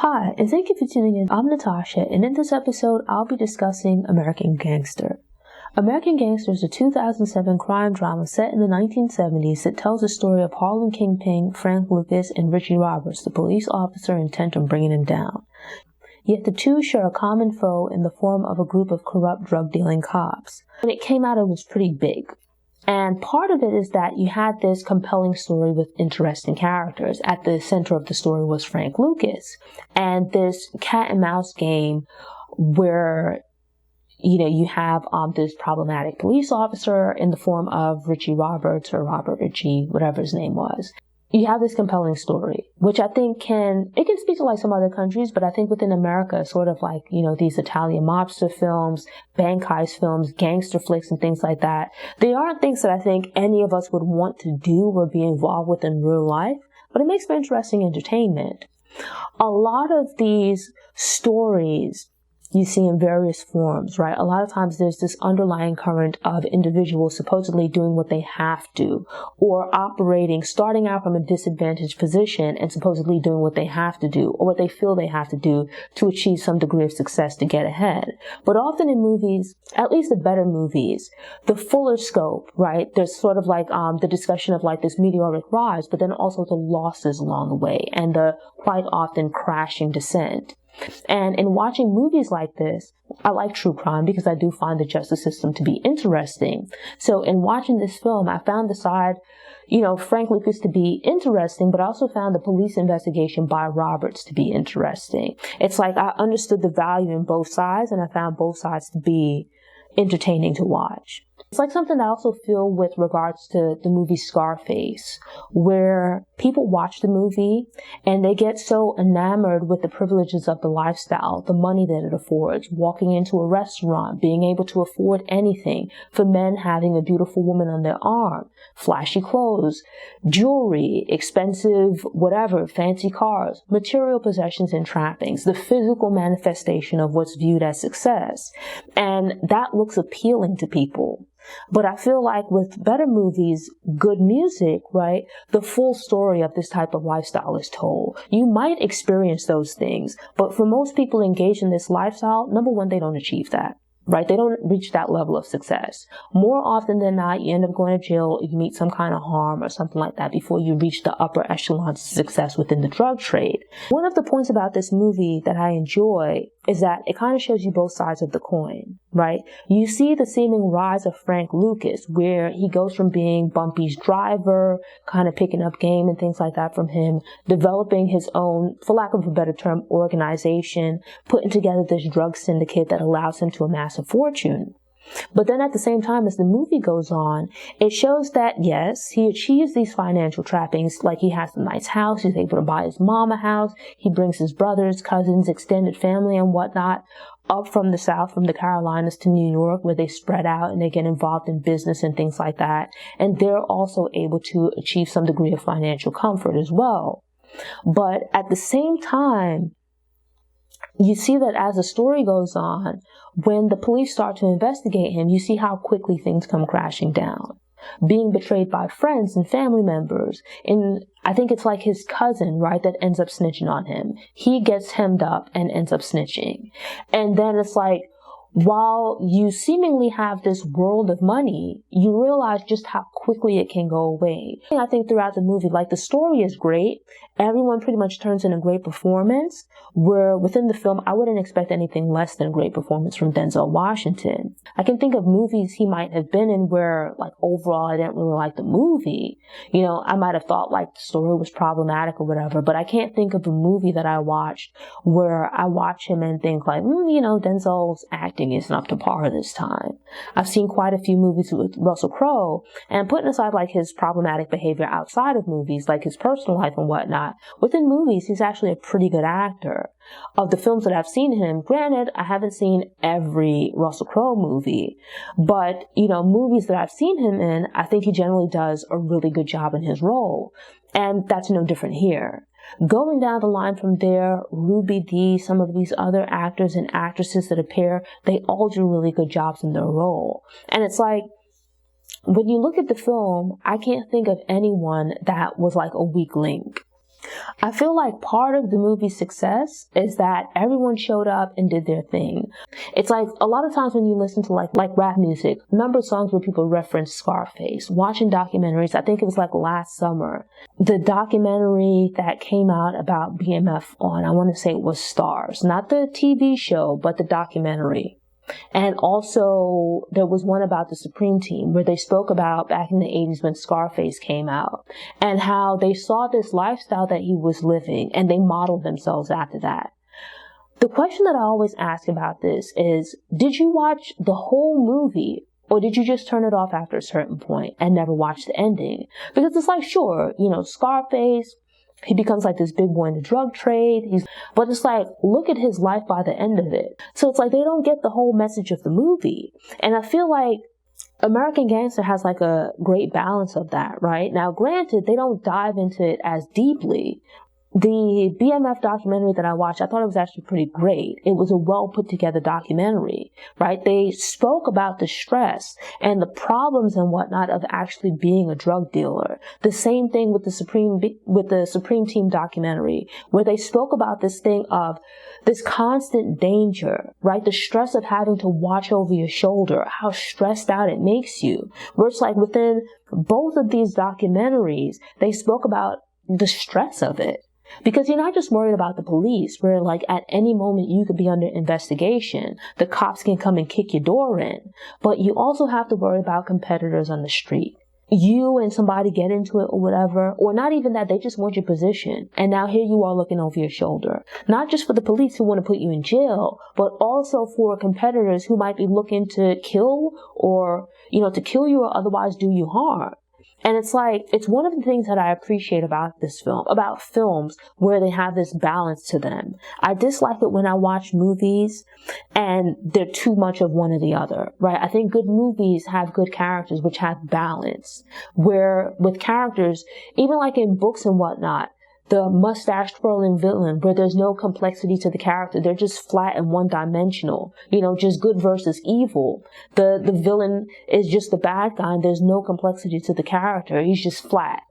Hi, and thank you for tuning in. I'm Natasha, and in this episode, I'll be discussing American Gangster. American Gangster is a 2007 crime drama set in the 1970s that tells the story of Harlem kingpin Frank Lucas and Richie Roberts, the police officer intent on bringing him down. Yet the two share a common foe in the form of a group of corrupt drug-dealing cops. When it came out, it was pretty big. And part of it is that you had this compelling story with interesting characters. At the center of the story was Frank Lucas. And this cat and mouse game where, you have this problematic police officer in the form of Richie Roberts or Robert Ritchie, whatever his name was. You have this compelling story, which I think it can speak to like some other countries, but I think within America, sort of like, these Italian mobster films, bank heist films, gangster flicks and things like that. They aren't things that I think any of us would want to do or be involved with in real life, but it makes for interesting entertainment. A lot of these stories you see in various forms, right? A lot of times there's this underlying current of individuals supposedly doing what they have to, or starting out from a disadvantaged position and supposedly doing what they have to do, or what they feel they have to do to achieve some degree of success to get ahead. But often in movies, at least the better movies, the fuller scope, right? There's sort of like the discussion of like this meteoric rise, but then also the losses along the way and the quite often crashing descent. And in watching movies like this, I like true crime because I do find the justice system to be interesting. So in watching this film, I found the side, Frank Lucas to be interesting, but I also found the police investigation by Roberts to be interesting. It's like I understood the value in both sides, and I found both sides to be entertaining to watch. It's like something I also feel with regards to the movie Scarface, where people watch the movie and they get so enamored with the privileges of the lifestyle, the money that it affords, walking into a restaurant, being able to afford anything, for men having a beautiful woman on their arm, flashy clothes, jewelry, expensive whatever, fancy cars, material possessions and trappings, the physical manifestation of what's viewed as success. And that looks appealing to people. But I feel like with better movies, good music, right, the full story of this type of lifestyle is told. You might experience those things, but for most people engaged in this lifestyle, number one, they don't achieve that. Right? They don't reach that level of success. More often than not, you end up going to jail, you meet some kind of harm or something like that before you reach the upper echelons of success within the drug trade. One of the points about this movie that I enjoy is that it kind of shows you both sides of the coin, right? You see the seeming rise of Frank Lucas, where he goes from being Bumpy's driver, kind of picking up game and things like that from him, developing his own, for lack of a better term, organization, putting together this drug syndicate that allows him to amass a fortune. But then at the same time, as the movie goes on, it shows that, yes, he achieves these financial trappings, like he has a nice house, he's able to buy his mom a house, he brings his brothers, cousins, extended family and whatnot up from the South, from the Carolinas to New York, where they spread out and they get involved in business and things like that. And they're also able to achieve some degree of financial comfort as well. But at the same time, you see that as the story goes on, when the police start to investigate him, you see how quickly things come crashing down. Being betrayed by friends and family members. And I think it's like his cousin, right, that ends up snitching on him. He gets hemmed up and ends up snitching. And then it's like, while you seemingly have this world of money, you realize just how quickly it can go away. I think throughout the movie, like the story is great. Everyone pretty much turns in a great performance, where within the film, I wouldn't expect anything less than a great performance from Denzel Washington. I can think of movies he might have been in where, like, overall, I didn't really like the movie. I might have thought, like, the story was problematic or whatever, but I can't think of a movie that I watched where I watch him and think, like, Denzel's acting isn't up to par this time. I've seen quite a few movies with Russell Crowe, and putting aside, like, his problematic behavior outside of movies, like his personal life and whatnot, within movies, he's actually a pretty good actor. Of the films that I've seen him, granted, I haven't seen every Russell Crowe movie, but, movies that I've seen him in, I think he generally does a really good job in his role. And that's no different here. Going down the line from there, Ruby Dee, some of these other actors and actresses that appear, they all do really good jobs in their role. And it's like, when you look at the film, I can't think of anyone that was like a weak link. I feel like part of the movie's success is that everyone showed up and did their thing. It's like a lot of times when you listen to like rap music, a number of songs where people reference Scarface, watching documentaries. I think it was like last summer, the documentary that came out about BMF on, I want to say it was Stars, not the TV show, but the documentary. And also, there was one about the Supreme Team where they spoke about back in the 80s when Scarface came out and how they saw this lifestyle that he was living and they modeled themselves after that. The question that I always ask about this is, did you watch the whole movie or did you just turn it off after a certain point and never watch the ending? Because it's like, sure, Scarface, he becomes like this big boy in the drug trade. But it's like, look at his life by the end of it. So it's like they don't get the whole message of the movie. And I feel like American Gangster has like a great balance of that, right? Now, granted, they don't dive into it as deeply. The BMF documentary that I watched, I thought it was actually pretty great. It was a well put together documentary, right? They spoke about the stress and the problems and whatnot of actually being a drug dealer. The same thing with the Supreme Team documentary, where they spoke about this thing of this constant danger, right? The stress of having to watch over your shoulder, how stressed out it makes you. Where it's like within both of these documentaries, they spoke about the stress of it. Because you're not just worried about the police, where like at any moment you could be under investigation. The cops can come and kick your door in. But you also have to worry about competitors on the street. You and somebody get into it or whatever, or not even that, they just want your position. And now here you are looking over your shoulder. Not just for the police who want to put you in jail, but also for competitors who might be looking to kill or, to kill you or otherwise do you harm. And it's like, it's one of the things that I appreciate about this film, about films where they have this balance to them. I dislike it when I watch movies and they're too much of one or the other, right? I think good movies have good characters which have balance. Where with characters, even like in books and whatnot, the mustache twirling villain where there's no complexity to the character. They're just flat and one-dimensional. Just good versus evil. The villain is just the bad guy and there's no complexity to the character. He's just flat.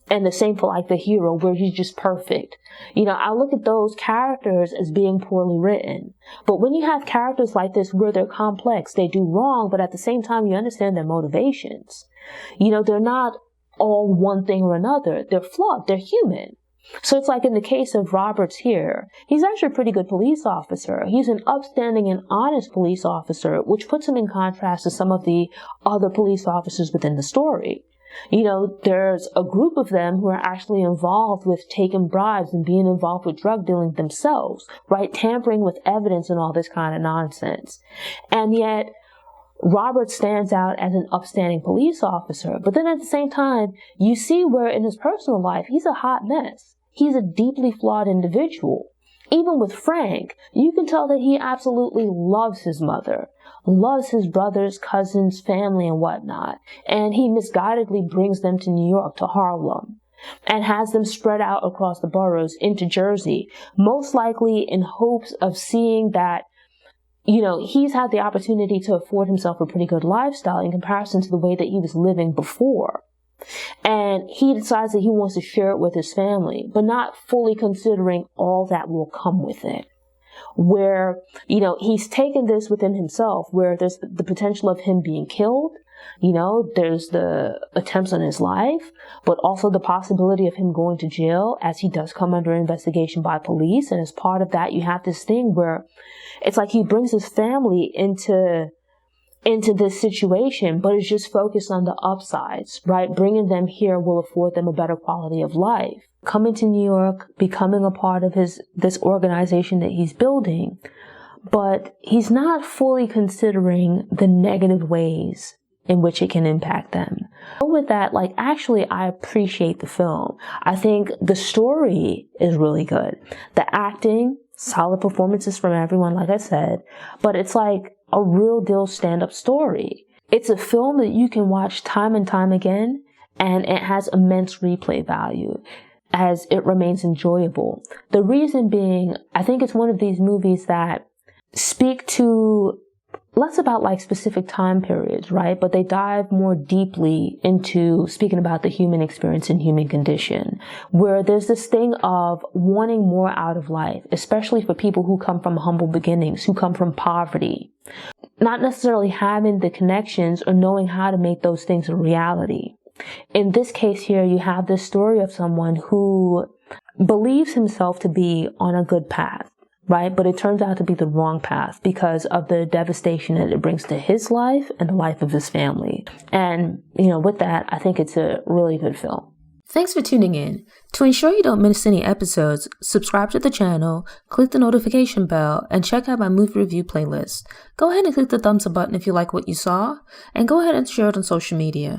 And the same for like the hero where he's just perfect. I look at those characters as being poorly written. But when you have characters like this where they're complex, they do wrong, but at the same time you understand their motivations. They're not all one thing or another. They're flawed. They're human. So it's like in the case of Roberts here, he's actually a pretty good police officer. He's an upstanding and honest police officer, which puts him in contrast to some of the other police officers within the story. There's a group of them who are actually involved with taking bribes and being involved with drug dealing themselves, right? Tampering with evidence and all this kind of nonsense. And yet, Robert stands out as an upstanding police officer. But then at the same time, you see where in his personal life, he's a hot mess. He's a deeply flawed individual. Even with Frank, you can tell that he absolutely loves his mother, loves his brothers, cousins, family, and whatnot. And he misguidedly brings them to New York, to Harlem, and has them spread out across the boroughs into Jersey, most likely in hopes of seeing that he's had the opportunity to afford himself a pretty good lifestyle in comparison to the way that he was living before. And he decides that he wants to share it with his family, but not fully considering all that will come with it. Where, he's taken this within himself, where there's the potential of him being killed. There's the attempts on his life, but also the possibility of him going to jail as he does come under investigation by police. And as part of that, you have this thing where it's like he brings his family into this situation, but is just focused on the upsides, right? Bringing them here will afford them a better quality of life. Coming to New York, becoming a part of this organization that he's building, but he's not fully considering the negative ways in which it can impact them. With that, actually, I appreciate the film. I think the story is really good. The acting, solid performances from everyone, like I said, but it's like a real deal stand-up story. It's a film that you can watch time and time again, and it has immense replay value as it remains enjoyable. The reason being, I think it's one of these movies that speak to less about like specific time periods, right? But they dive more deeply into speaking about the human experience and human condition, where there's this thing of wanting more out of life, especially for people who come from humble beginnings, who come from poverty, not necessarily having the connections or knowing how to make those things a reality. In this case here, you have this story of someone who believes himself to be on a good path, right? But it turns out to be the wrong path because of the devastation that it brings to his life and the life of his family. And, with that, I think it's a really good film. Thanks for tuning in. To ensure you don't miss any episodes, subscribe to the channel, click the notification bell, and check out my movie review playlist. Go ahead and click the thumbs up button if you like what you saw, and go ahead and share it on social media.